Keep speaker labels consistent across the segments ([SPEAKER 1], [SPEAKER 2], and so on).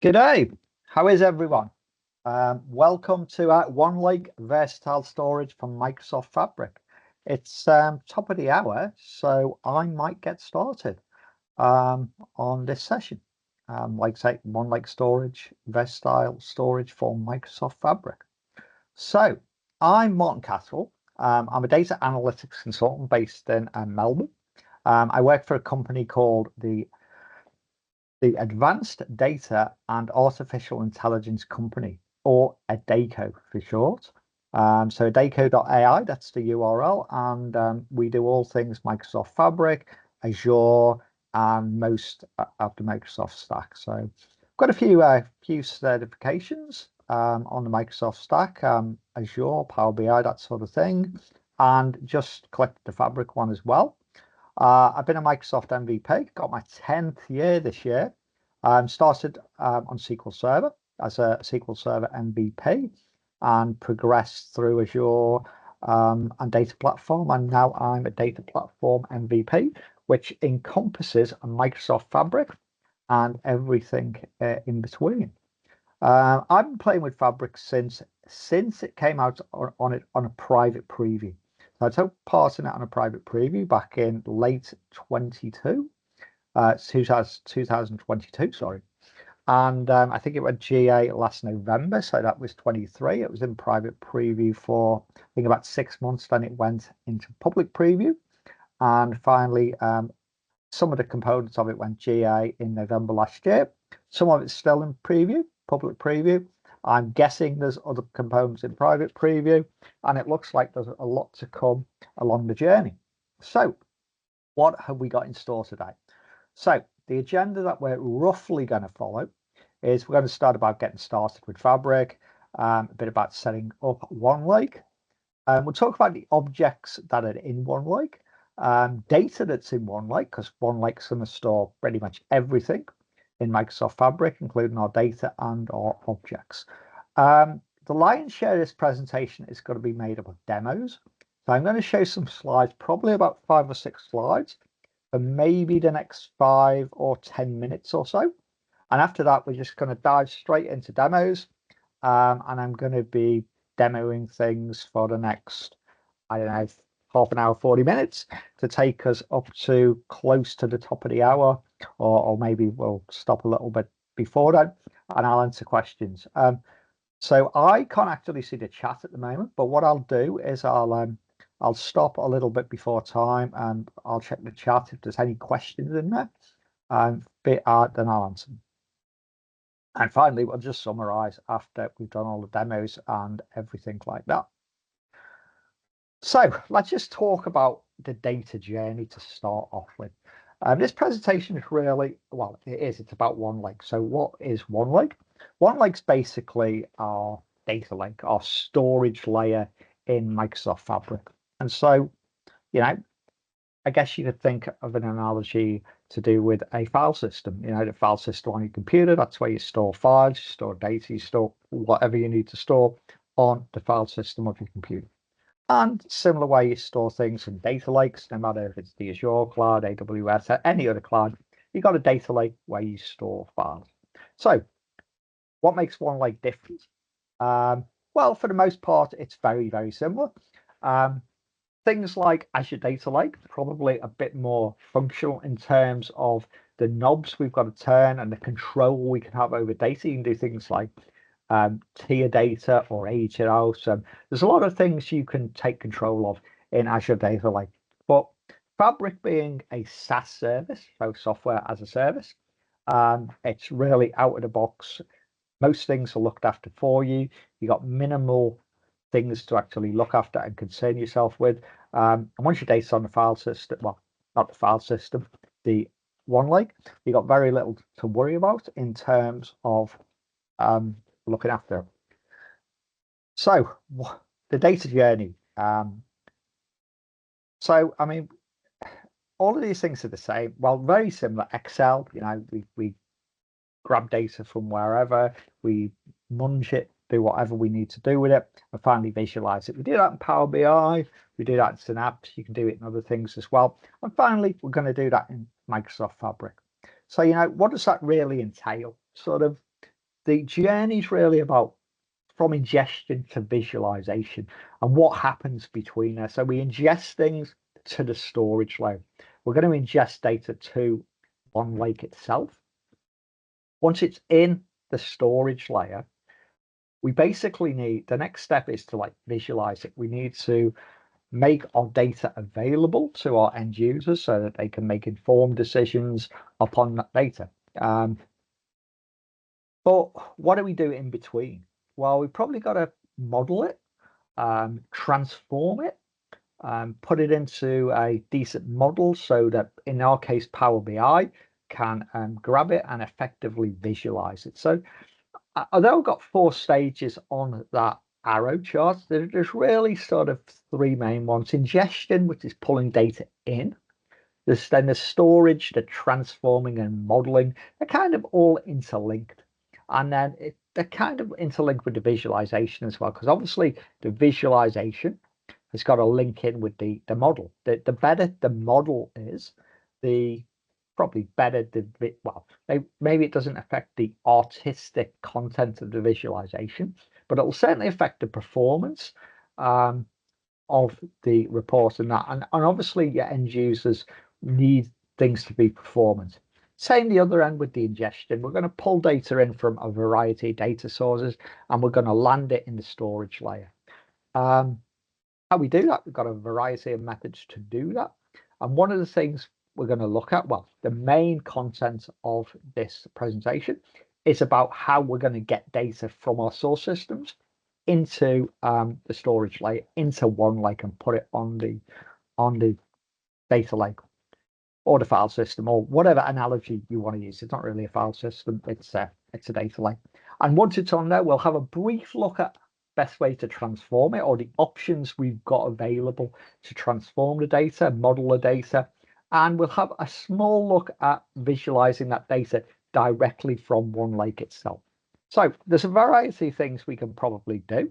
[SPEAKER 1] G'day, how is everyone? Welcome to OneLake Versatile Storage from Microsoft Fabric. It's top of the hour, so I might get started on this session. Like say, OneLake Storage, Versatile Storage for Microsoft Fabric. So I'm Martin Catherall. I'm a data analytics consultant based in Melbourne. I work for a company called the Advanced Data and Artificial Intelligence Company, or ADACO for short. So adaco.ai, that's the URL, and we do all things Microsoft Fabric, Azure, and most of the Microsoft stack. So I've got a few certifications on the Microsoft stack, Azure, Power BI, that sort of thing, and just collected the Fabric one as well. I've been a Microsoft MVP, got my 10th year this year. Started on SQL Server as a SQL Server MVP and progressed through Azure and Data Platform. And now I'm a Data Platform MVP, which encompasses a Microsoft Fabric and everything in between. I've been playing with Fabric since it came out on a private preview. So I took part in it on a private preview back in late 2022, sorry. And I think it went GA last November, so that was 23. It was in private preview for, I think, about 6 months, then it went into public preview. And finally, some of the components of it went GA in November last year. Some of it's still in preview, public preview. I'm guessing there's other components in private preview, and it looks like there's a lot to come along the journey. So what have we got in store today? So the agenda that we're roughly going to follow is we're going to start about getting started with Fabric, a bit about setting up OneLake. We'll talk about the objects that are in OneLake, data that's in OneLake, because OneLake's going to store pretty much everything in Microsoft Fabric, including our data and our objects. The lion's share of this presentation is going to be made up of demos. So I'm going to show some slides, probably about 5 or 6 slides, for maybe the next 5 or 10 minutes or so. And after that, we're just going to dive straight into demos. And I'm going to be demoing things for the next, I don't know, half an hour, 40 minutes to take us up to close to the top of the hour, or maybe we'll stop a little bit before that and I'll answer questions. So I can't actually see the chat at the moment, but what I'll do is I'll stop a little bit before time and I'll check the chat if there's any questions in there, then I'll answer them. And finally, we'll just summarize after we've done all the demos and everything like that. So let's just talk about the data journey to start off with. This presentation is really, well, it's about OneLake. So what is OneLake? OneLake's basically our data lake, our storage layer in Microsoft Fabric. And so, you know, I guess you could think of an analogy to do with a file system. You know, the file system on your computer, that's where you store files, you store data, you store whatever you need to store on the file system of your computer. And similar way you store things in data lakes, no matter if it's the Azure cloud, AWS, or any other cloud, you've got a data lake where you store files. So what makes OneLake different? Well, for the most part, it's very, very similar. Things like Azure Data Lake, probably a bit more functional in terms of the knobs we've got to turn and the control we can have over data. You can do things like tier data or age it out. There's a lot of things you can take control of in Azure Data Lake. But Fabric being a SaaS service, so software as a service, it's really out of the box. Most things are looked after for you. You got minimal things to actually look after and concern yourself with. And once your data's on the file system, well, not the file system, the OneLake, you got very little to worry about in terms of looking after it. So the data journey. So I mean, all of these things are the same. Well, very similar. Excel, you know, we grab data from wherever, we munge it, do whatever we need to do with it, and finally visualize it. We do that in Power BI, we do that in Synapse, you can do it in other things as well. And finally, we're going to do that in Microsoft Fabric. So, you know, what does that really entail? Sort of, the journey is really about from ingestion to visualization and what happens between there. So we ingest things to the storage layer. We're going to ingest data to OneLake itself. Once it's in the storage layer, we basically need, the next step is to like visualize it. We need to make our data available to our end users so that they can make informed decisions upon that data. But what do we do in between? Well, we've probably got to model it, transform it, put it into a decent model so that in our case, Power BI can grab it and effectively visualize it. So although I've got 4 stages on that arrow chart, there's really sort of 3 main ones. Ingestion, which is pulling data in. There's then the storage, the transforming and modeling. They're kind of all interlinked. And then they're kind of interlinked with the visualization as well, because obviously the visualization has got to link in with the model. The better the model is, the probably better well, maybe it doesn't affect the artistic content of the visualization, but it will certainly affect the performance of the report and that. And obviously your end users need things to be performant. Same the other end with the ingestion. We're going to pull data in from a variety of data sources and we're going to land it in the storage layer. How we do that, we've got a variety of methods to do that. And one of the things we're going to look at, well, the main content of this presentation is about how we're going to get data from our source systems into the storage layer, into OneLake, and put it on the data lake or the file system, or whatever analogy you want to use. It's not really a file system, it's a data lake. And once it's on there, we'll have a brief look at best way to transform it, or the options we've got available to transform the data, model the data, and we'll have a small look at visualizing that data directly from OneLake itself. So there's a variety of things we can probably do,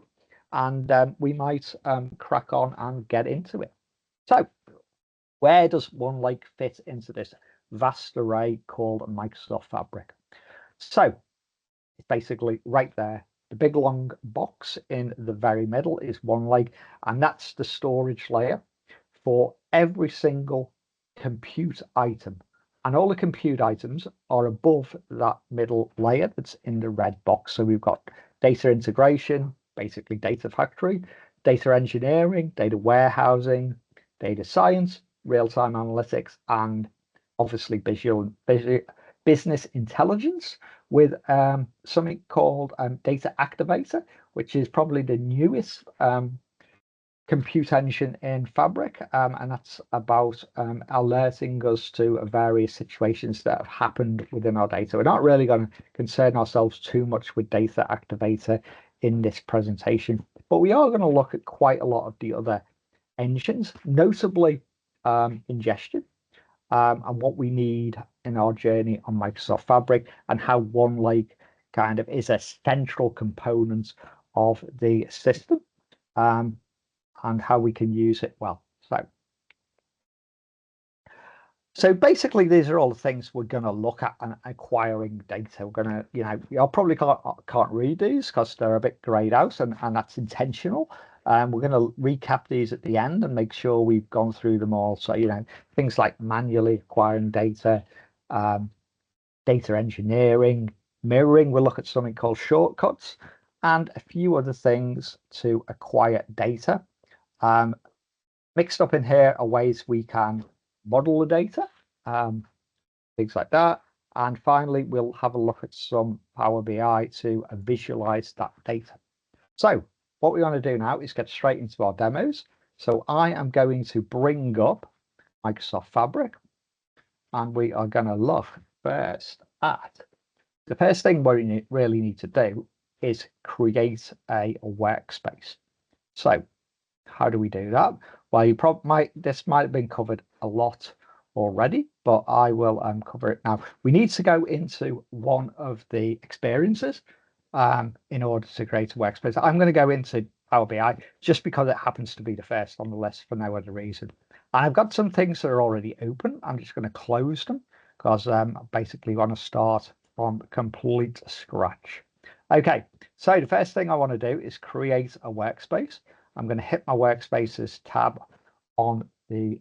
[SPEAKER 1] and we might crack on and get into it. So where does OneLake fit into this vast array called Microsoft Fabric? So it's basically right there. The big long box in the very middle is OneLake, and that's the storage layer for every single compute item. And all the compute items are above that middle layer that's in the red box. So we've got data integration, basically data factory, data engineering, data warehousing, data science, real-time analytics, and obviously business intelligence with something called Data Activator, which is probably the newest compute engine in Fabric, and that's about alerting us to various situations that have happened within our data. We're not really going to concern ourselves too much with Data Activator in this presentation, but we are going to look at quite a lot of the other engines, notably ingestion, and what we need in our journey on Microsoft Fabric, and how OneLake kind of is a central component of the system, and how we can use it well. So basically, these are all the things we're going to look at and acquiring data. We're going to, I probably can't read these because they're a bit grayed out, and that's intentional. We're going to recap these at the end and make sure we've gone through them all. So, things like manually acquiring data, data engineering, mirroring. We'll look at something called shortcuts, and a few other things to acquire data. Mixed up in here are ways we can model the data, things like that. And finally, we'll have a look at some Power BI to visualize that data. So what we want to do now is get straight into our demos. So I am going to bring up Microsoft Fabric, and we are going to look first at the first thing we really need to do is create a workspace. So how do we do that? Well, this might have been covered a lot already, but I will cover it now. We need to go into one of the experiences in order to create a workspace. I'm going to go into Power BI just because it happens to be the first on the list for no other reason. And I've got some things that are already open. I'm just going to close them because I basically want to start from complete scratch. Okay, so the first thing I want to do is create a workspace. I'm going to hit my workspaces tab on the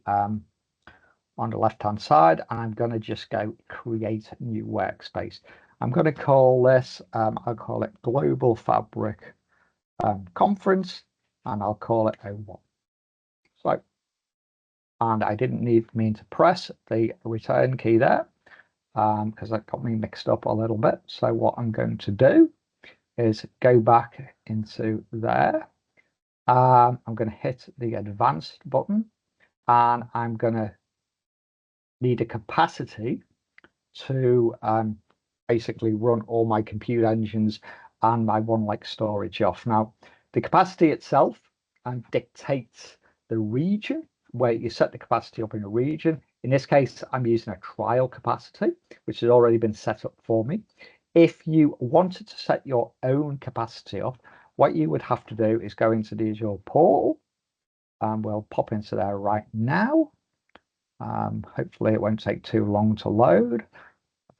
[SPEAKER 1] left-hand side, and I'm going to just go create new workspace. I'm going to call this, I'll call it Global Fabric Conference, and I'll call it O1. So, and I didn't mean to press the return key there because that got me mixed up a little bit. So what I'm going to do is go back into there. I'm going to hit the advanced button, and I'm going to need a capacity to basically run all my compute engines and my OneLake storage off. Now, the capacity itself dictates the region where you set the capacity up in a region. In this case, I'm using a trial capacity, which has already been set up for me. If you wanted to set your own capacity up, what you would have to do is go into the Azure portal, and we'll pop into there right now. Hopefully it won't take too long to load.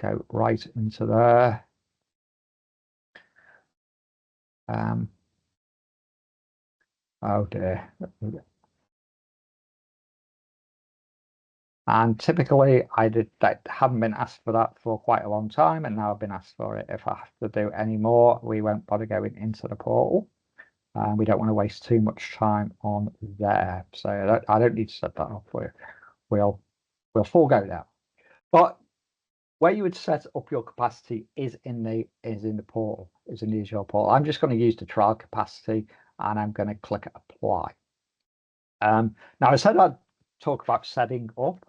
[SPEAKER 1] Go right into there. Oh dear. And typically I haven't been asked for that for quite a long time, and now I've been asked for it. If I have to do any more, we won't bother going into the portal. We don't want to waste too much time on there. So I don't need to set that up for you. We'll forego that. But where you would set up your capacity is in the portal, is in the Azure portal. I'm just going to use the trial capacity, and I'm going to click apply. Now I said I'd talk about setting up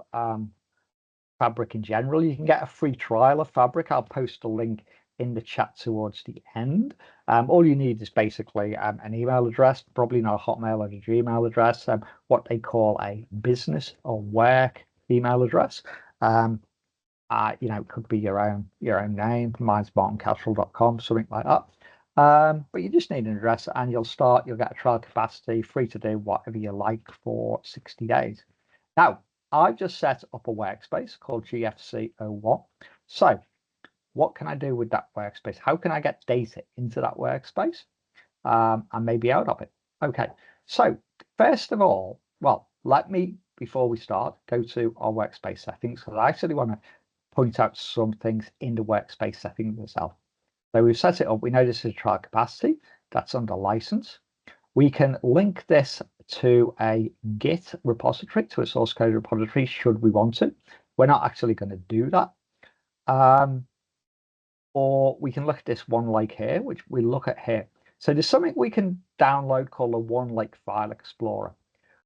[SPEAKER 1] Fabric in general. You can get a free trial of Fabric. I'll post a link in the chat towards the end. All you need is basically an email address, probably not a Hotmail or a Gmail address, what they call a business or work email address. It could be your own name. Mine's martincatherall.com, something like that. But you just need an address, and you'll get a trial capacity, free to do whatever you like for 60 days. Now, I've just set up a workspace called GFC01. So what can I do with that workspace? How can I get data into that workspace and maybe out of it? Okay, so first of all, well, let me, before we start, go to our workspace settings, because I actually want to point out some things in the workspace settings itself. So we've set it up. We know this is a trial capacity. That's under license. We can link this to a Git repository, to a source code repository, should we want to. We're not actually going to do that. Or we can look at this OneLake here, which we look at here. So there's something we can download called a OneLake File Explorer,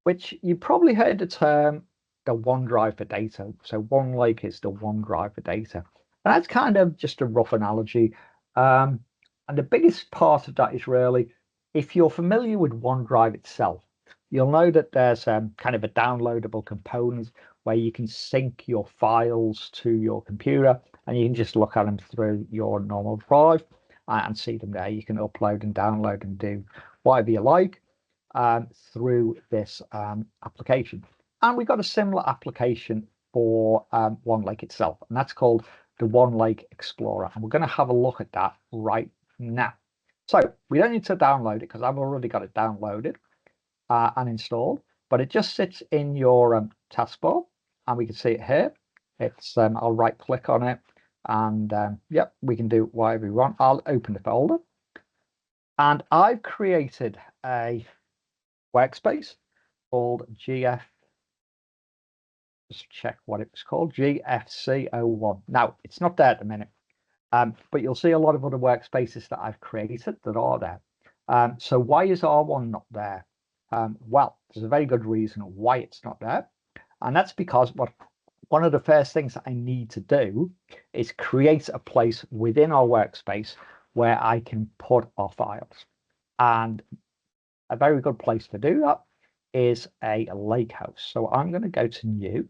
[SPEAKER 1] which you probably heard the term the OneDrive for data. So OneLake is the OneDrive for data. And that's kind of just a rough analogy. And the biggest part of that is really, if you're familiar with OneDrive itself, you'll know that there's kind of a downloadable component where you can sync your files to your computer, and you can just look at them through your normal drive and see them there. You can upload and download and do whatever you like through this application. And we've got a similar application for OneLake itself, and that's called the OneLake Explorer. And we're going to have a look at that right now. So we don't need to download it because I've already got it downloaded and installed, but it just sits in your taskbar, and we can see it here. It's I'll right click on it, and yep, we can do whatever we want. I'll open the folder, and I've created a workspace called GF. Just check what it was called, GFC01. Now it's not there at the minute, but you'll see a lot of other workspaces that I've created that are there. So why is R1 not there? Well, there's a very good reason why it's not there, and that's because one of the first things I need to do is create a place within our workspace where I can put our files. And a very good place to do that is a lakehouse. So I'm going to go to new,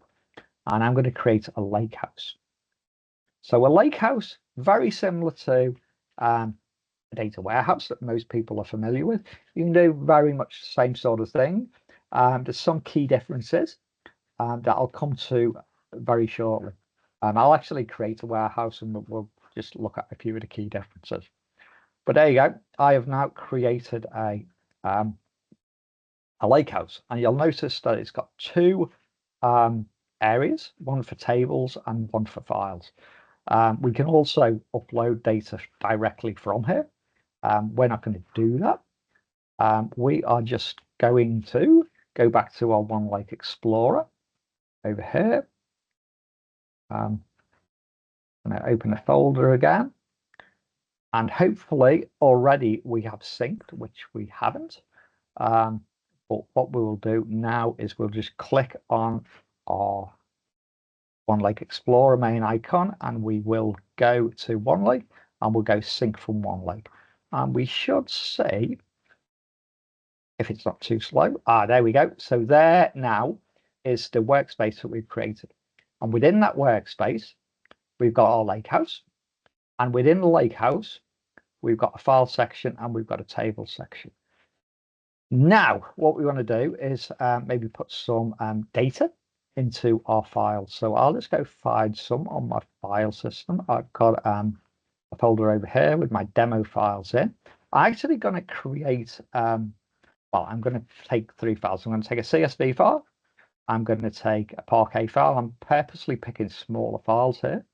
[SPEAKER 1] and I'm going to create a lakehouse. So a lakehouse, very similar to a data warehouse that most people are familiar with. You can do very much the same sort of thing. There's some key differences that I'll come to very shortly. I'll actually create a warehouse, and we'll just look at a few of the key differences. But there you go. I have now created a lakehouse, and you'll notice that it's got two areas, one for tables and one for files. We can also upload data directly from here. We're not going to do that. We are just going to go back to our OneLake Explorer over here. I'm going to open a folder again. And hopefully already we have synced, which we haven't. But what we will do now is we'll just click on our OneLake Explorer main icon, and we will go to OneLake, and we'll go sync from OneLake. And we should see, if it's not too slow, there we go. So there now is the workspace that we've created. And within that workspace, we've got our lakehouse. And within the lakehouse, we've got a file section and we've got a table section. Now, what we want to do is maybe put some data into our files. So I'll just go find some on my file system. I've got a folder over here with my demo files in. I'm actually going to create, well, I'm going to take three files. I'm going to take a CSV file. I'm going to take a Parquet file. I'm purposely picking smaller files here,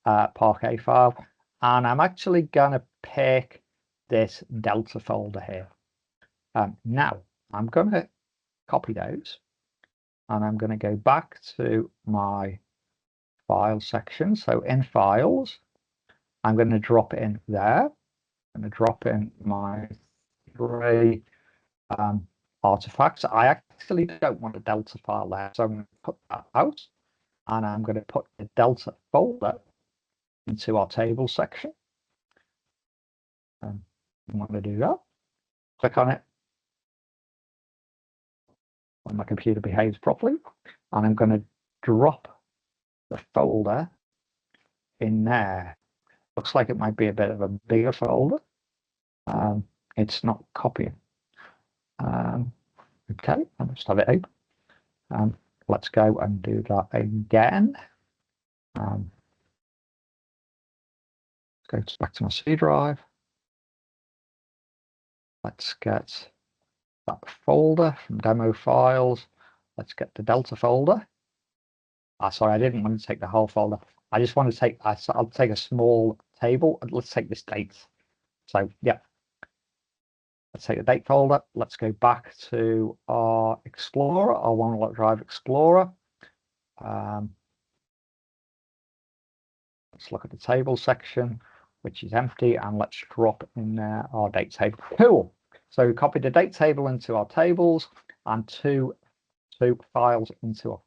[SPEAKER 1] Parquet file. And I'm actually going to pick this Delta folder here. Now, I'm going to copy those, and I'm going to go back to my file section. So in files, I'm going to drop in there. I'm going to drop in my three artifacts. I actually don't want a Delta file there, so I'm going to put that out, and I'm going to put the Delta folder into our table section. I'm going to do that. Click on it when my computer behaves properly, and I'm going to drop the folder in there. Looks like it might be a bit of a bigger folder. It's not copying. Okay, I'll just have it open. Let's go and do that again. Go back to my C drive. Let's get that folder from demo files. Let's get the Delta folder. Sorry, I didn't want to take the whole folder. I just want to take, I'll take a small table. Let's take this date. So yeah, let's take the date folder. Let's go back to our Explorer, our OneDrive Explorer. Let's look at the table section, which is empty, and let's drop in there our date table. Cool. So we copied the date table into our tables and two files into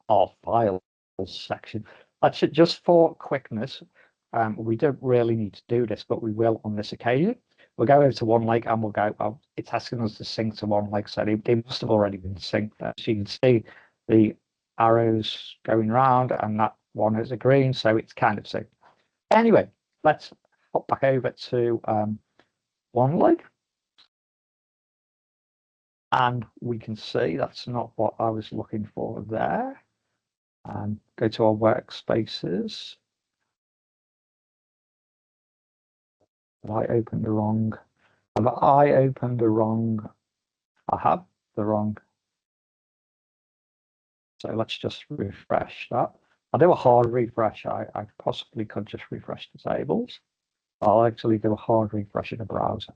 [SPEAKER 1] our files section. That's it. Just for quickness, we don't really need to do this, but we will on this occasion. We'll go over to OneLake and we'll go, oh, it's asking us to sync to OneLake, so they must have already been synced. As you can see, the arrows going around, and that one is a green, so it's kind of synced. Anyway, let's hop back over to OneLake. And we can see that's not what I was looking for there. Go to our workspaces. Have I opened the wrong? Have I opened the wrong? I have the wrong. So let's just refresh that. I'll do a hard refresh. I possibly could just refresh the tables. I'll actually do a hard refresh in the browser.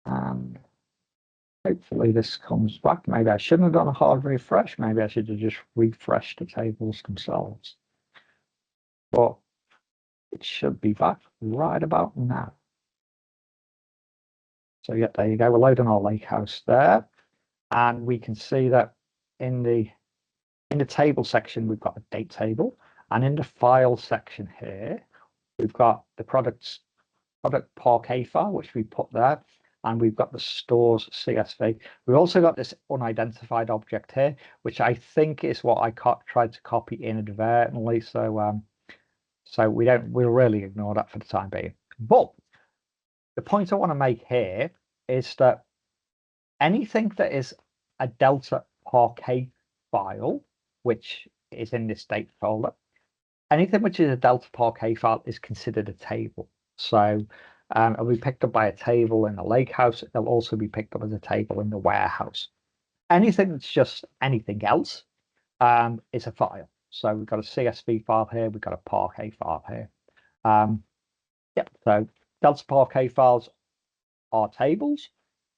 [SPEAKER 1] And hopefully this comes back. Maybe I shouldn't have done a hard refresh. Maybe I should have just refreshed the tables themselves. But it should be back right about now. So yeah, there you go. We're loading our lakehouse there. And we can see that in the table section, we've got a date table. And in the file section here, we've got the product Parquet file, which we put there. And we've got the stores CSV. We've also got this unidentified object here, which I think is what I tried to copy inadvertently. So we'll really ignore that for the time being. But the point I want to make here is that anything that is a Delta Parquet file, which is in this date folder, anything which is a Delta Parquet file is considered a table. So it'll be picked up by a table in the lakehouse. It'll also be picked up as a table in the warehouse. Anything that's just anything else is a file. So we've got a CSV file here. We've got a Parquet file here. Yep. So Delta Parquet files are tables,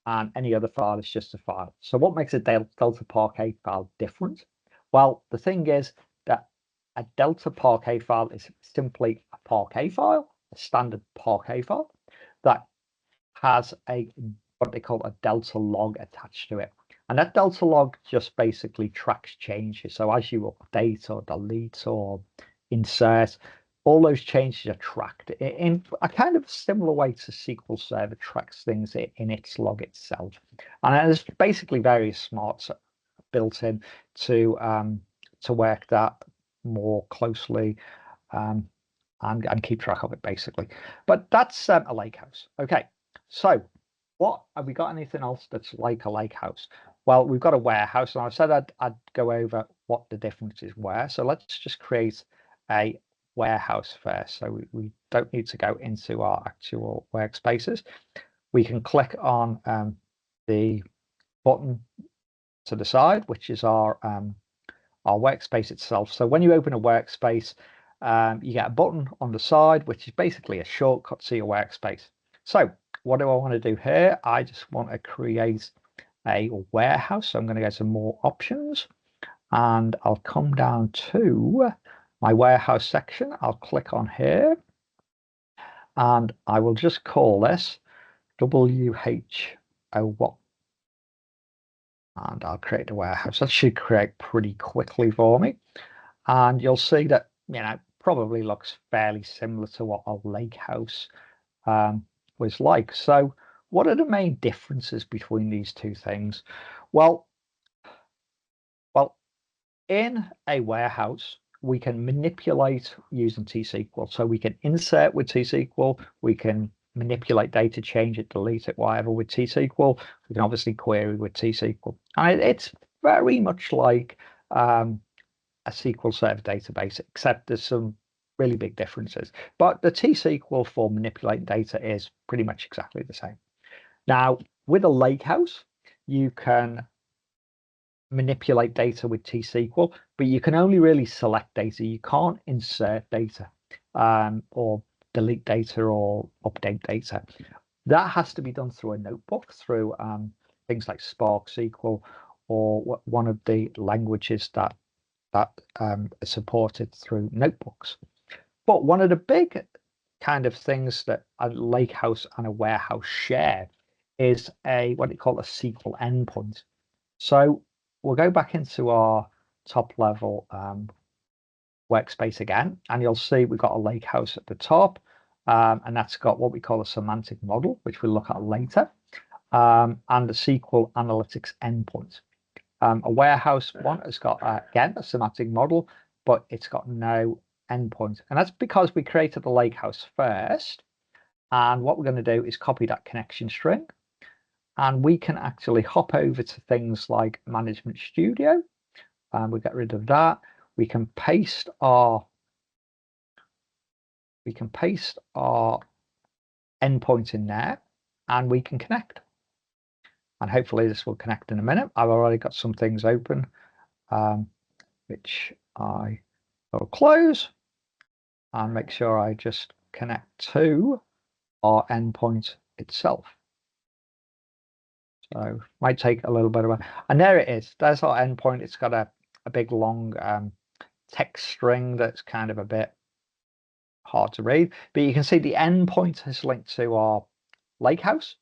[SPEAKER 1] and any other file is just a file. So what makes a Delta Parquet file different? Well, the thing is that a Delta Parquet file is simply a Parquet file, a standard Parquet file that has what they call a Delta log attached to it. And that Delta log just basically tracks changes. So as you update or delete or insert, all those changes are tracked in a kind of similar way to SQL Server tracks things in its log itself. And there's basically various smarts built in to work that more closely and keep track of it, basically. But that's a lakehouse. Okay, so what have we got? Anything else that's like a lakehouse? Well, we've got a warehouse, and I said I'd go over what the differences were. So let's just create a warehouse first. So we don't need to go into our actual workspaces. We can click on the button to the side, which is our workspace itself. So when you open a workspace, you get a button on the side, which is basically a shortcut to your workspace. So what do I want to do here? I just want to create a warehouse. So I'm going to go to more options, and I'll come down to my warehouse section. I'll click on here, and I will just call this WH01. And I'll create a warehouse. That should create pretty quickly for me. And you'll see that, probably looks fairly similar to what a lake house was like. So what are the main differences between these two things? Well, in a warehouse, we can manipulate using T-SQL. So we can insert with T-SQL, we can manipulate data, change it, delete it, whatever with T-SQL. We can obviously query with T-SQL. And it's very much like a SQL Server database, except there's some really big differences. But the T-SQL for manipulating data is pretty much exactly the same. Now, with a lakehouse, you can manipulate data with T-SQL, but you can only really select data. You can't insert data or delete data or update data. That has to be done through a notebook, through things like Spark SQL or one of the languages that are supported through notebooks. But one of the big kind of things that a lakehouse and a warehouse share is what they call a SQL endpoint. So we'll go back into our top level workspace again, and you'll see we've got a lakehouse at the top, and that's got what we call a semantic model, which we'll look at later, and the SQL analytics endpoint. A warehouse one has got, again, a semantic model, but it's got no endpoint. And that's because we created the lakehouse first. And what we're going to do is copy that connection string. And we can actually hop over to things like Management Studio. And we get rid of that. We can paste our endpoint in there, and we can connect. And hopefully this will connect in a minute. I've already got some things open, which I will close and make sure I just connect to our endpoint itself. So might take a little bit of and there it is. There's our endpoint. It's got a big long text string that's kind of a bit hard to read, but you can see the endpoint is linked to our lakehouse,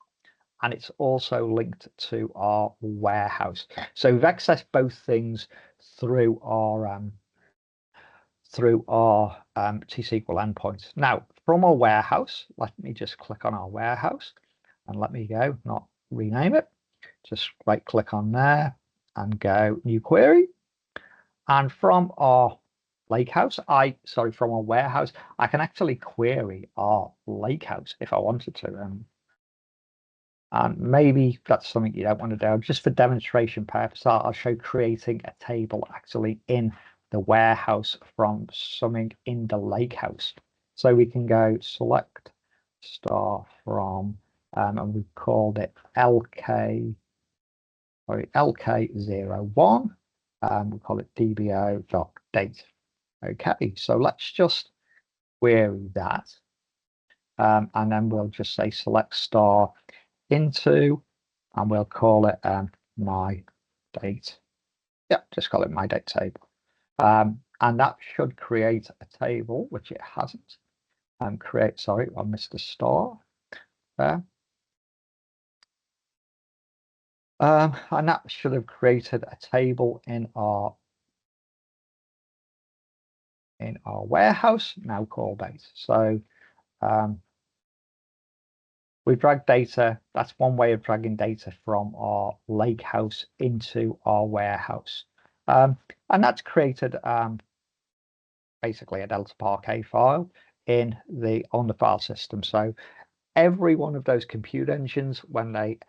[SPEAKER 1] and it's also linked to our warehouse. So we've accessed both things through our T-SQL endpoint. Now, from our warehouse, let me just click on our warehouse and let me go, not rename it. Just right click on there and go new query. And from our lakehouse, from our warehouse, I can actually query our lakehouse if I wanted to. And maybe that's something you don't want to do. Just for demonstration purposes, I'll show creating a table actually in the warehouse from something in the lake house. So we can go select star from, and we've called it LK01. We call it dbo.date. Okay, so let's just query that. And then we'll just say select star into, and we'll call it my date. Yeah, just call it my date table. And that should create a table, which it hasn't. Sorry, I missed a star there. And that should have created a table in our warehouse, now called date. So we drag data. That's one way of dragging data from our lake house into our warehouse. And that's created basically a Delta Parquet file on the file system. So every one of those compute engines, when they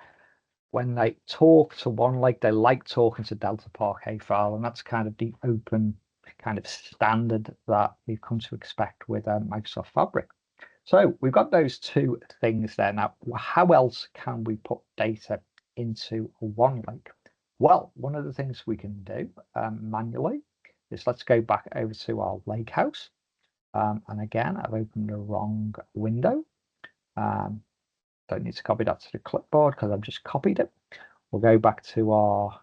[SPEAKER 1] talk to OneLake, they like talking to Delta Parquet file, and that's kind of the open kind of standard that we've come to expect with Microsoft Fabric. So we've got those two things there. Now, how else can we put data into OneLake? Well, one of the things we can do manually is let's go back over to our lake house. And again, I've opened the wrong window. Don't need to copy that to the clipboard because I've just copied it. We'll go back to our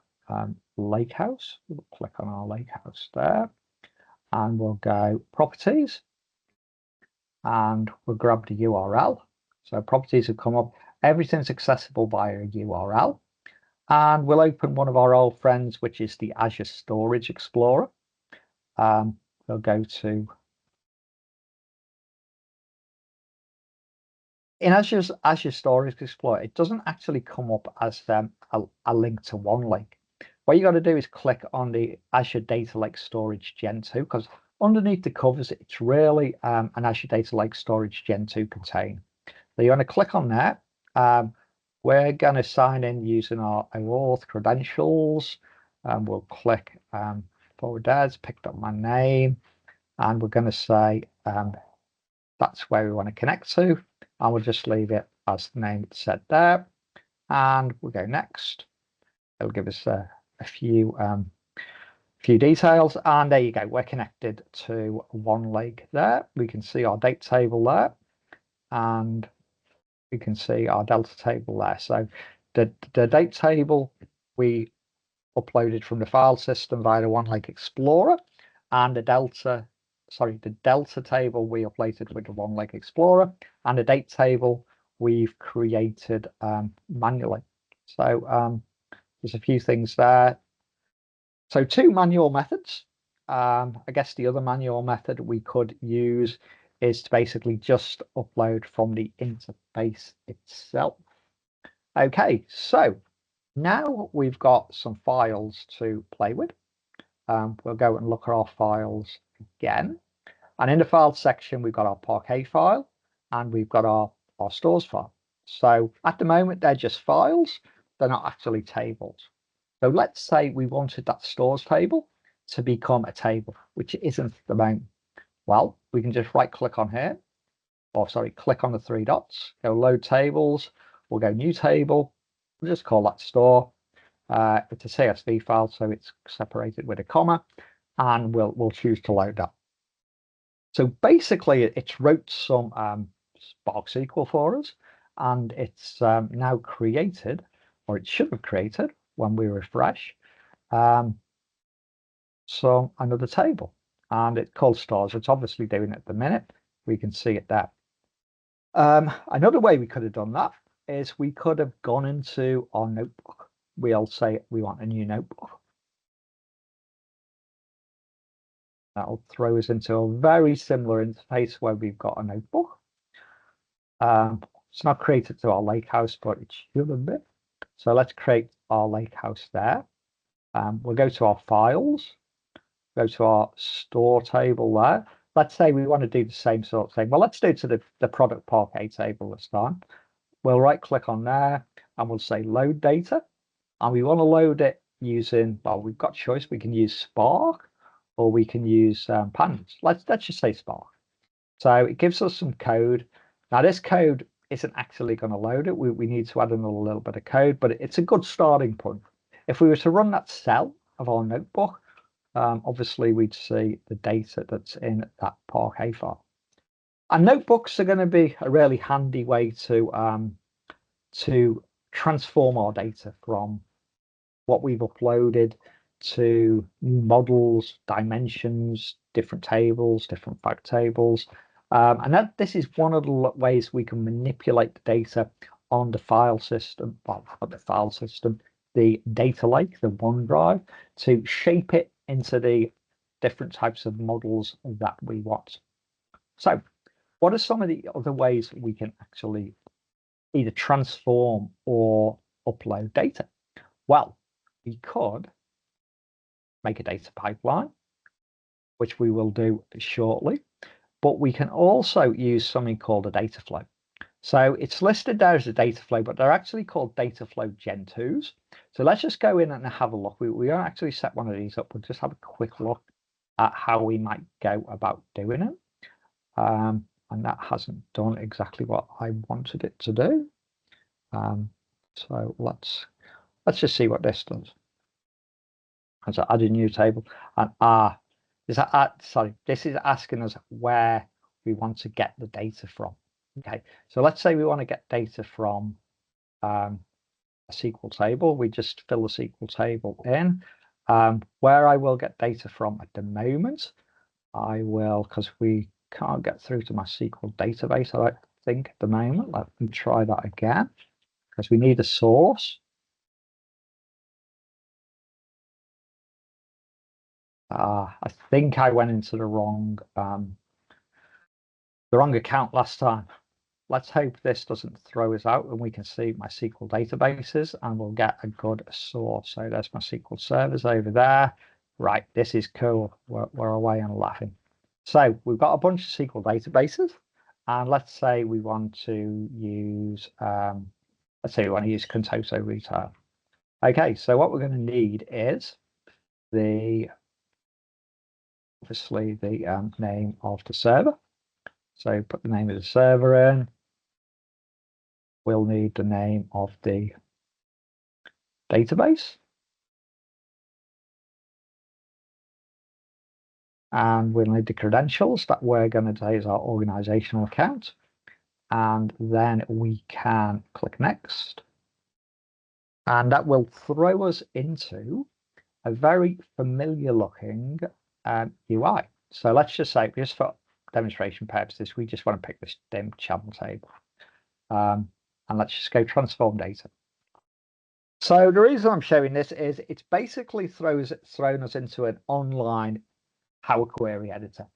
[SPEAKER 1] lake house. We'll click on our lake house there, and we'll go properties, and we'll grab the URL. So properties have come up. Everything's accessible via a URL. And we'll open one of our old friends, which is the Azure Storage Explorer. We'll go to in Azure Storage Explorer, it doesn't actually come up as a link to OneLake. What you got to do is click on the Azure Data Lake Storage Gen 2, because underneath the covers, it's really an Azure Data Lake Storage Gen 2 container. So you want to click on that. We're going to sign in using our OAuth credentials. We'll click forward there. It's picked up my name, and we're going to say that's where we want to connect to, and we'll just leave it as the name said there, and we'll go next. It'll give us a few details, and there you go. We're connected to OneLake there. We can see our date table there, and we can see our Delta table there. So the date table we uploaded from the file system via the OneLake Explorer, and the Delta table we uploaded with the OneLake Explorer, and the date table we've created manually. So there's a few things there. So two manual methods. I guess the other manual method we could use is to basically just upload from the interface itself. Okay, so now we've got some files to play with. We'll go and look at our files again. And in the file section, we've got our Parquet file, and we've got our stores file. So at the moment, they're just files. They're not actually tables. So let's say we wanted that stores table to become a table, which it isn't at the moment. Well, we can just right click on here, click on the three dots, go load tables. We'll go new table. We'll just call that store. It's a CSV file, so it's separated with a comma, and we'll choose to load that. So basically, it's wrote some Spark SQL for us, and it's now created, or it should have created when we refresh, so another table, and it's called stores. It's obviously doing it at the minute. We can see it there. Another way we could have done that is we could have gone into our notebook. We'll say we want a new notebook. That'll throw us into a very similar interface where we've got a notebook. It's not created to our lakehouse, but it should have been. So let's create our lakehouse there. We'll go to our files, go to our store table there. Let's say we want to do the same sort of thing. Well, let's do it to the product Parquet table this time. We'll right click on there, and we'll say load data. And we want to load it using, well, we've got choice. We can use Spark, or we can use pandas. Let's just say Spark. So it gives us some code. Now this code isn't actually going to load it. We need to add another little bit of code, but it's a good starting point. If we were to run that cell of our notebook, obviously we'd see the data that's in that Parquet file. And notebooks are going to be a really handy way to transform our data from what we've uploaded to models, dimensions, different tables, different fact tables. And this is one of the ways we can manipulate the data on the file system, well, not the file system, the data lake, the OneDrive, to shape it into the different types of models that we want. So what are some of the other ways we can actually either transform or upload data? Well, we could make a data pipeline, which we will do shortly, but we can also use something called a data flow. So it's listed there as a data flow, but they're actually called data flow Gen 2s. So let's just go in and have a look. We won't actually set one of these up. We'll just have a quick look at how we might go about doing it. And that hasn't done exactly what I wanted it to do. So let's just see what this does. And so add a new table, and sorry, this is asking us where we want to get the data from. Okay, so let's say we want to get data from a SQL table. We just fill the SQL table in. Where I will get data from at the moment, I will, because we can't get through to my SQL database, I don't think at the moment. Let me try that again, because we need a source. I think I went into the wrong account last time. Let's hope this doesn't throw us out and we can see my SQL databases and we'll get a good source. So there's my SQL servers over there. Right, this is cool. We're away and laughing. So we've got a bunch of SQL databases, and let's say we want to use Contoso Retail. Okay, so what we're going to need is obviously the name of the server. So put the name of the server in. We'll need the name of the database. And we'll need the credentials that we're going to say is our organizational account. And then we can click next. And that will throw us into a very familiar looking UI. So let's just say, just for demonstration purposes, we just want to pick this dim channel table. And let's just go transform data. So the reason I'm showing this is it's basically thrown us into an online Power Query editor,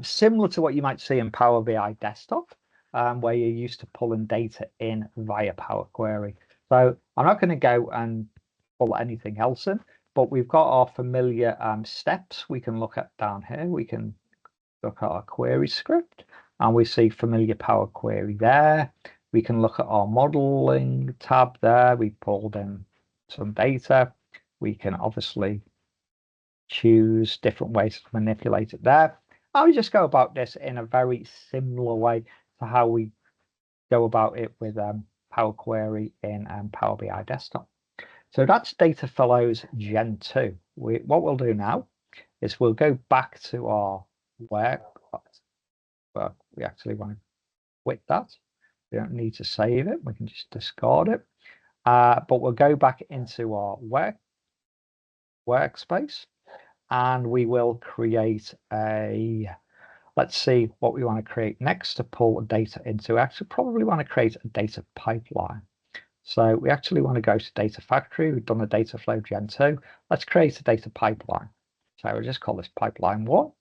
[SPEAKER 1] similar to what you might see in Power BI Desktop, where you're used to pulling data in via Power Query. So I'm not going to go and pull anything else in, but we've got our familiar steps we can look at down here. We can look at our query script, and we see familiar Power Query there. We can look at our modeling tab there. We pulled in some data. We can obviously choose different ways to manipulate it there. I would just go about this in a very similar way to how we go about it with Power Query in Power BI Desktop. So that's Data Flows Gen 2. What we'll do now is we'll go back to our work. Well, we actually want to quit that. We don't need to save it. We can just discard it. But we'll go back into our workspace, and we will create let's see what we want to create next to pull data into. Actually, probably want to create a data pipeline. So we actually want to go to Data Factory. We've done the Data Flow Gen 2. Let's create a data pipeline. So we'll just call this Pipeline 1.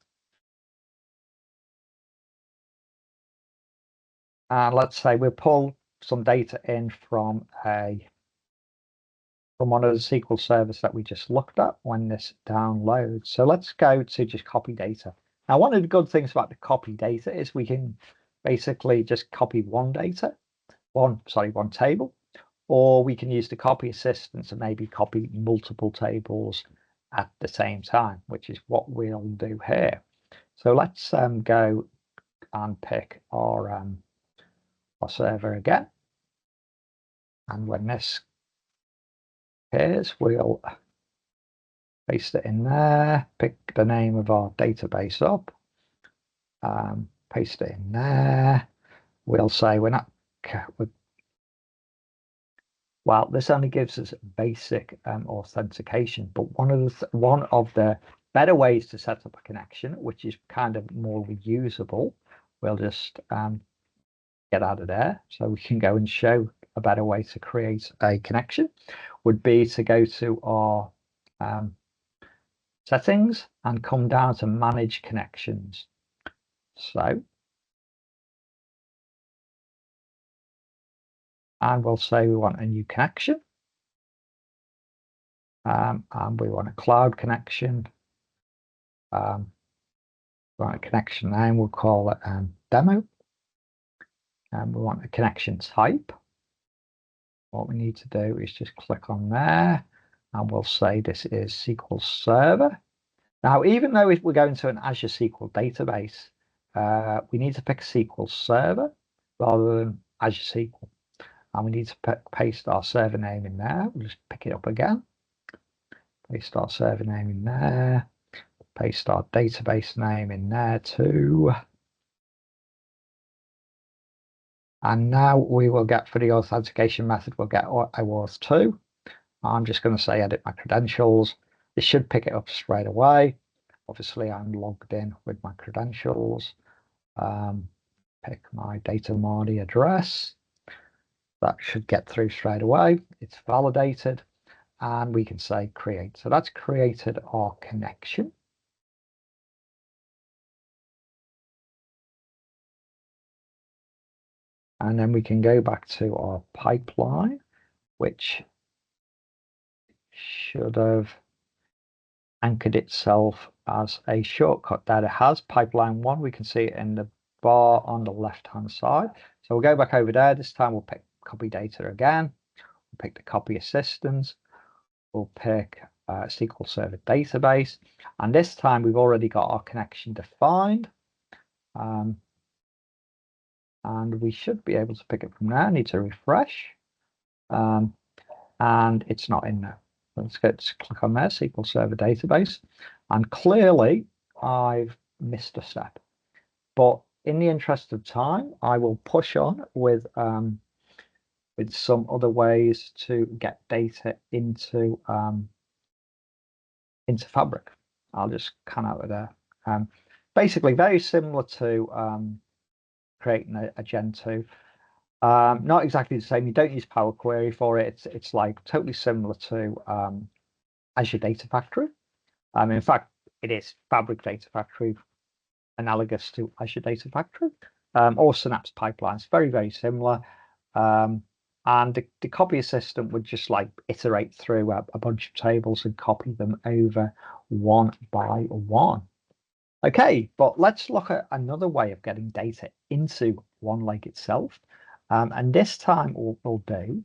[SPEAKER 1] And let's say we'll pull some data in from one of the SQL servers that we just looked at when this downloads. So let's go to just copy data. Now, one of the good things about the copy data is we can basically just copy one table, or we can use the copy assistant to maybe copy multiple tables at the same time, which is what we'll do here. So let's go and pick our server again. And when this appears, we'll paste it in there, pick the name of our database up, paste it in there. We'll say we're not, well, this only gives us basic authentication, but one of the better ways to set up a connection, which is kind of more reusable, we'll just get out of there so we can go and show a better way to create a connection, would be to go to our settings and come down to manage connections. So, and we'll say we want a new connection, and we want a cloud connection. We want a connection name, we'll call it demo, and we want a connection type. What we need to do is just click on there, and we'll say this is SQL Server. Now, even though we're going to an Azure SQL database, we need to pick SQL Server rather than Azure SQL. And we need to paste our server name in there. We'll just pick it up again. Paste our server name in there. Paste our database name in there too. And now we will get, for the authentication method, we'll get OAuth 2. I'm just going to say edit my credentials. This should pick it up straight away. Obviously, I'm logged in with my credentials. Pick my DataMarty address. That should get through straight away. It's validated. And we can say create. So that's created our connection. And then we can go back to our pipeline, which should have anchored itself as a shortcut that it has. Pipeline 1, we can see it in the bar on the left-hand side. So we'll go back over there. This time we'll pick copy data again. We'll pick the copy assistance. We'll pick SQL Server database. And this time we've already got our connection defined. And we should be able to pick it from there. I need to refresh. And it's not in there. Let's click on there, SQL Server database. And clearly I've missed a step. But in the interest of time, I will push on with some other ways to get data into Fabric. I'll just come out of there. Basically, very similar to creating a Gen 2. Not exactly the same. You don't use Power Query for it. It's like totally similar to Azure Data Factory. In fact, it is Fabric Data Factory, analogous to Azure Data Factory, or Synapse pipelines. Very, very similar. And the copy assistant would just like iterate through a bunch of tables and copy them over one by one. Okay, but let's look at another way of getting data into OneLake itself. And this time what we'll do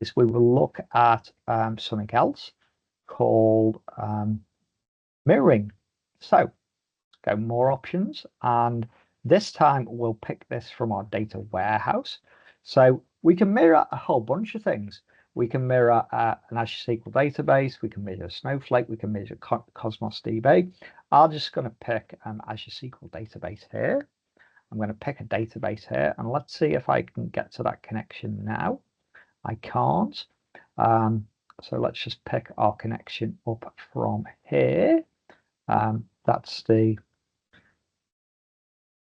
[SPEAKER 1] is we will look at something else called mirroring. So go more options, and this time we'll pick this from our data warehouse. So we can mirror a whole bunch of things. We can mirror an Azure SQL database, we can mirror Snowflake, we can mirror Cosmos DB. I'm just going to pick Azure SQL database here. I'm going to pick a database here, and let's see if I can get to that connection now. I can't. So let's just pick our connection up from here. That's the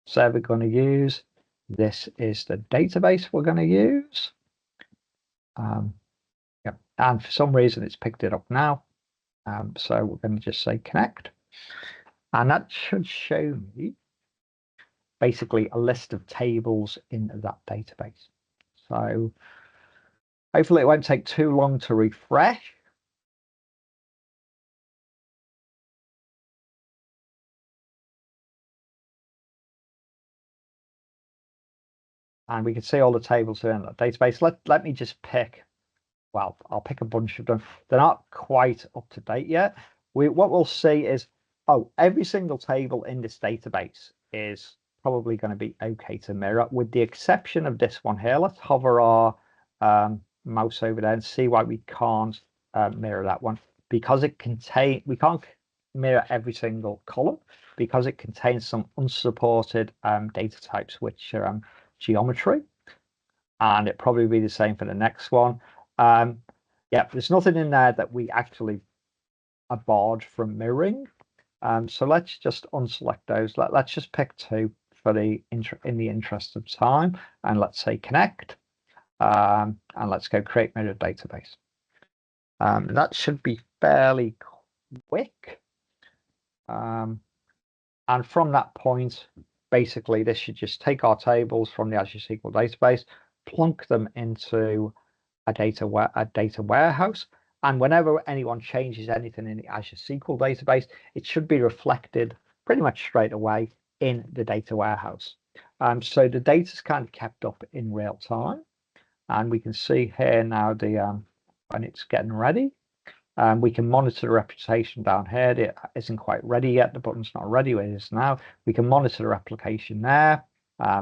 [SPEAKER 1] server we're going to use. This is the database we're going to use. Yep. And for some reason, it's picked it up now. So we're going to just say connect. And that should show me basically a list of tables in that database. So hopefully it won't take too long to refresh. And we can see all the tables here in that database. Let me just pick, well, I'll pick a bunch of them. They're not quite up to date yet, what we'll see is, oh, every single table in this database is probably going to be okay to mirror, with the exception of this one here. Let's hover our mouse over there and see why we can't mirror that one. Because we can't mirror every single column, because it contains some unsupported data types, which are geometry, and it probably be the same for the next one. Yeah, there's nothing in there that we actually are barred from mirroring. So let's just unselect those. Let's just pick two for in the interest of time, and let's say connect, and let's go create mirror database. That should be fairly quick. And from that point, basically, this should just take our tables from the Azure SQL database, plunk them into a data warehouse. And whenever anyone changes anything in the Azure SQL database, it should be reflected pretty much straight away in the data warehouse. So the data is kind of kept up in real time. And we can see here now when it's getting ready. We can monitor the representation down here. It isn't quite ready yet. The button's not ready. It is now. We can monitor the replication there.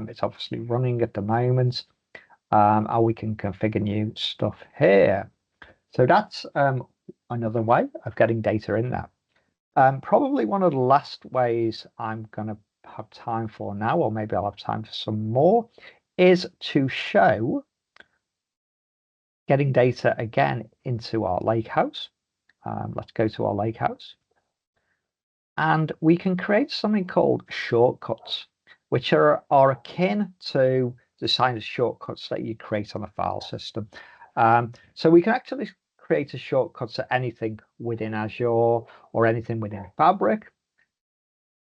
[SPEAKER 1] It's obviously running at the moment. And we can configure new stuff here. So that's another way of getting data in there. Probably one of the last ways I'm going to have time for now, or maybe I'll have time for some more, is to show getting data again into our lakehouse. Let's go to our lakehouse. And we can create something called shortcuts, which are akin to the kind of shortcuts that you create on a file system. So we can actually create a shortcut to anything within Azure or anything within Fabric.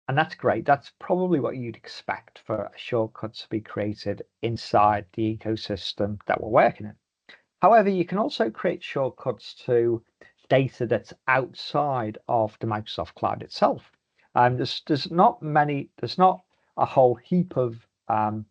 [SPEAKER 1] And that's great. That's probably what you'd expect for a shortcut to be created inside the ecosystem that we're working in. However, you can also create shortcuts to data that's outside of the Microsoft Cloud itself. There's not a whole heap of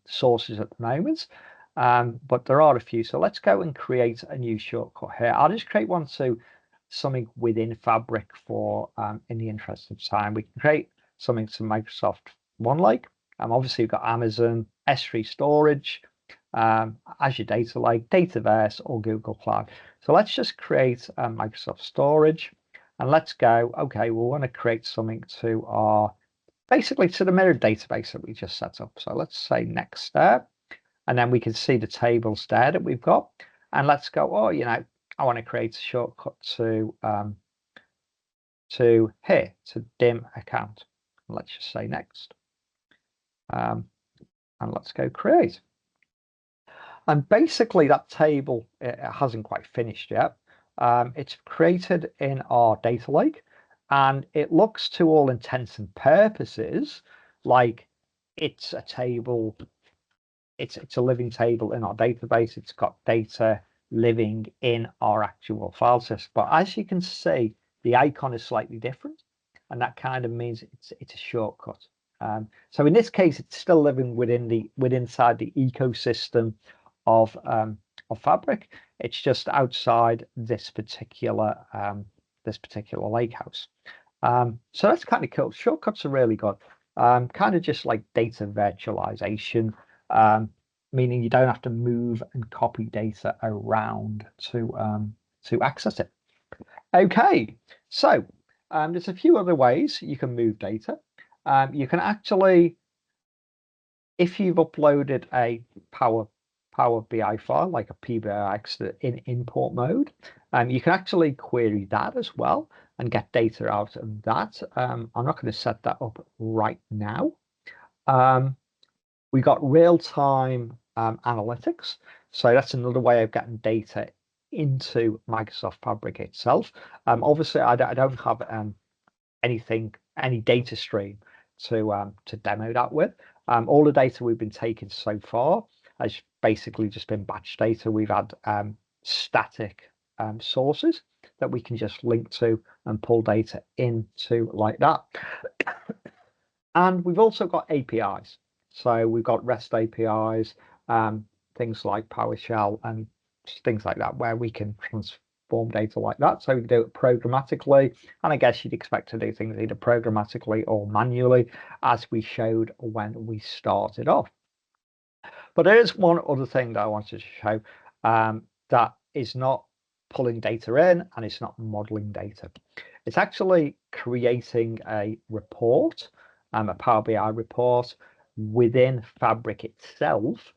[SPEAKER 1] sources at the moment, but there are a few. So let's go and create a new shortcut here. I'll just create one to something within Fabric for, in the interest of time. We can create something to Microsoft OneLake. Obviously, we've got Amazon S3 storage, Azure Data Lake, Dataverse, or Google Cloud. So let's just create Microsoft storage, and let's go, okay, we want to create something to basically to the mirrored database that we just set up. So let's say next there, and then we can see the tables there that we've got. And let's go, oh, I want to create a shortcut to here, to dim account. Let's just say next. And let's go create. And basically that table, it hasn't quite finished yet. It's created in our data lake, and it looks to all intents and purposes like it's a table. It's a living table in our database. It's got data living in our actual file system. But as you can see, the icon is slightly different, and that kind of means it's a shortcut. So in this case, it's still living inside the ecosystem of Fabric. It's just outside this particular lake house. So that's kind of cool. Shortcuts are really good. Kind of just like data virtualization, meaning you don't have to move and copy data around to access it. Okay, so there's a few other ways you can move data. You can actually, if you've uploaded a Power BI file, like a PBIX in import mode, you can actually query that as well and get data out of that. I'm not going to set that up right now. We got real-time analytics. So that's another way of getting data into Microsoft Fabric itself. Obviously, I don't have any data stream to demo that with. All the data we've been taking so far has basically just been batch data. We've had static sources that we can just link to and pull data into like that. And we've also got APIs. So we've got REST APIs, things like PowerShell and things like that, where we can form data like that. So we can do it programmatically, and I guess you'd expect to do things either programmatically or manually, as we showed when we started off. But there is one other thing that I wanted to show that is not pulling data in and it's not modeling data. It's actually creating a report, a Power BI report within Fabric itself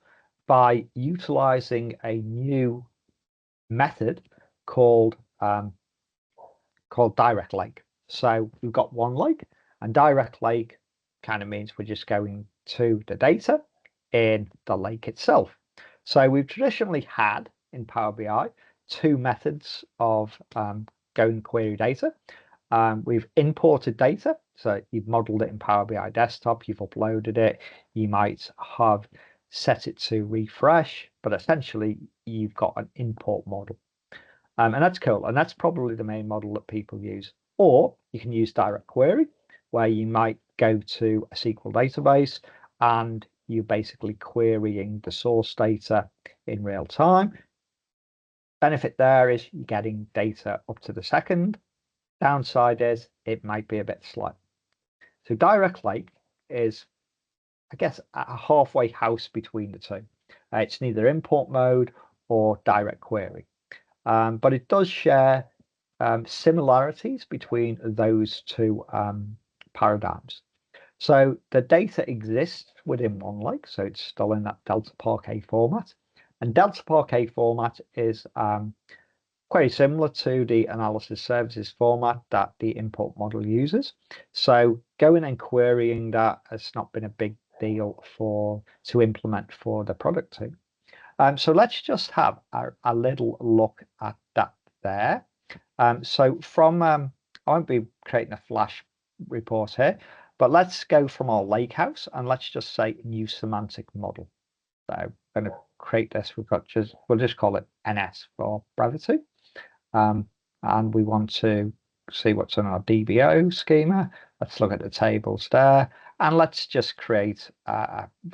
[SPEAKER 1] by utilizing a new method called Direct Lake. So we've got one lake, and Direct Lake kind of means we're just going to the data in the lake itself. So we've traditionally had in Power BI two methods of going query data. We've imported data, so you've modeled it in Power BI Desktop, you've uploaded it, you might have set it to refresh, but essentially you've got an import model. And that's cool, and that's probably the main model that people use. Or you can use direct query, where you might go to a SQL database and you're basically querying the source data in real time. Benefit there is you're getting data up to the second. Downside is it might be a bit slow. So Direct Lake is, I guess, a halfway house between the two. It's neither import mode or direct query, but it does share similarities between those two paradigms. So the data exists within one lake, so it's still in that Delta Parquet format. And Delta Parquet format is quite similar to the analysis services format that the import model uses. So going and querying that has not been a big deal to implement for the product team. So let's just have a little look at that there. So from, I won't be creating a flash report here, but let's go from our lake house and let's just say new semantic model. So I'm going to create this. We'll just call it NS for brevity. And we want to see what's in our DBO schema. Let's look at the tables there, and let's just create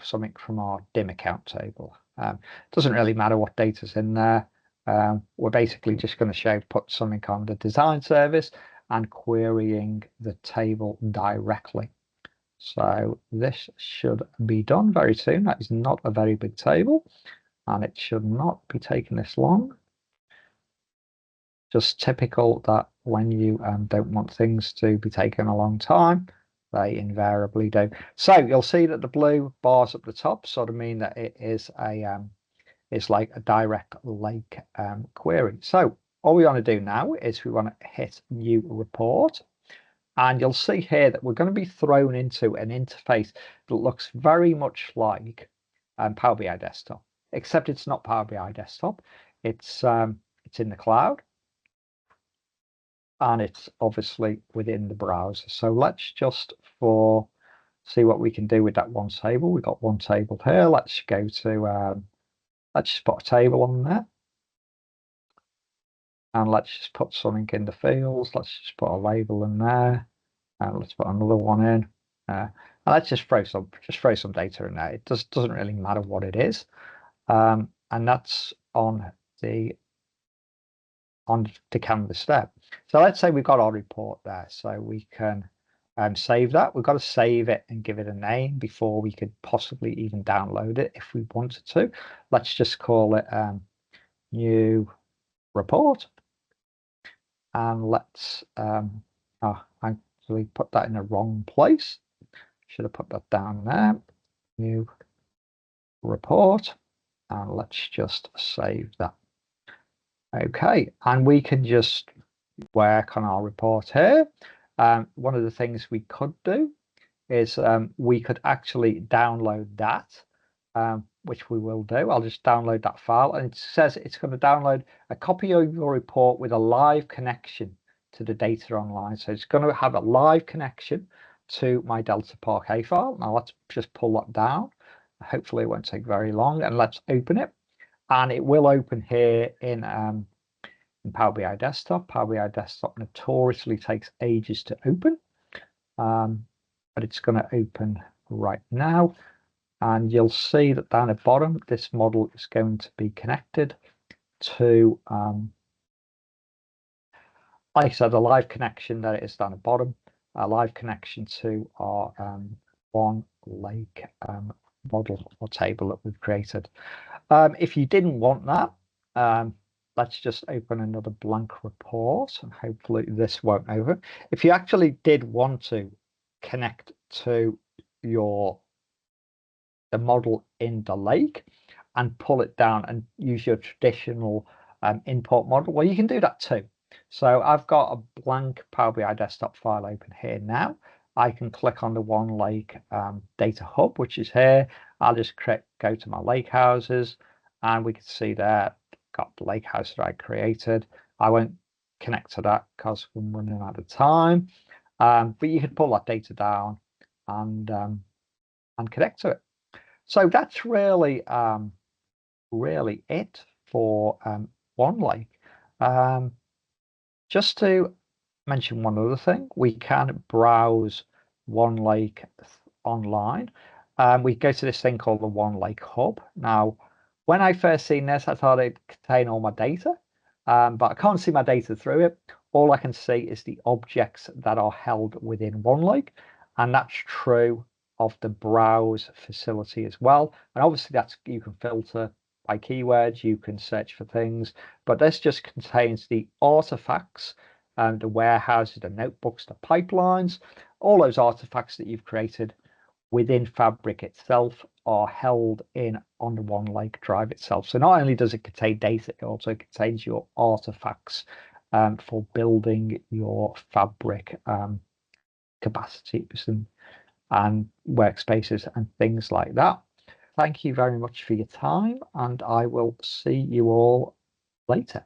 [SPEAKER 1] something from our dim account table. Doesn't really matter what data's in there. We're basically just going to put something on the design service and querying the table directly. So this should be done very soon. That is not a very big table, and it should not be taking this long. Just typical that when you don't want things to be taking a long time, they invariably do. So you'll see that the blue bars up the top sort of mean that it is it's like a direct lake query. So all we want to do now is we want to hit new report, and you'll see here that we're going to be thrown into an interface that looks very much like Power BI Desktop, except it's not Power BI Desktop. It's in the cloud, and it's obviously within the browser. So let's just see what we can do with that one table. We've got one table here. Let's go to, let's just put a table on there. And let's just put something in the fields. Let's just put a label in there. And let's put another one in. And let's just throw some data in there. It doesn't really matter what it is. And that's on the canvas there. So let's say we've got our report there, so we can save that. We've got to save it and give it a name before we could possibly even download it if we wanted to. Let's just call it new report, and let's I actually put that in the wrong place. Should have put that down there. New report, and let's just save that. Okay, and we can just work on our report here. One of the things we could do is we could actually download that, which we will do. I'll just download that file, and it says it's going to download a copy of your report with a live connection to the data online. So it's going to have a live connection to my Delta Parquet file. Now let's just pull that down. Hopefully it won't take very long, and let's open it. And it will open here in Power BI Desktop. Power BI Desktop notoriously takes ages to open, but it's going to open right now. And you'll see that down at the bottom, this model is going to be connected to like I said, a live connection that is down the bottom, a live connection to our One Lake model or table that we've created. If you didn't want that, let's just open another blank report and hopefully this won't over. If you actually did want to connect to the model in the lake and pull it down and use your traditional import model, well, you can do that too. So I've got a blank Power BI desktop file open here now. I can click on the One Lake data hub, which is here. I'll just go to my lake houses, and we can see there, got the lake house that I created. I won't connect to that because we're running out of time. But you could pull that data down and connect to it. So that's really really it for One Lake. Just to mention one other thing, we can browse One Lake online. We go to this thing called the One Lake Hub. Now, when I first seen this, I thought it'd contain all my data, but I can't see my data through it. All I can see is the objects that are held within One Lake, and that's true of the browse facility as well. And obviously, you can filter by keywords, you can search for things, but this just contains the artifacts, the warehouses, the notebooks, the pipelines, all those artifacts that you've created within Fabric itself are held on the One Lake drive itself. So not only does it contain data, it also contains your artifacts for building your Fabric capacities and workspaces and things like that. Thank you very much for your time, and I will see you all later.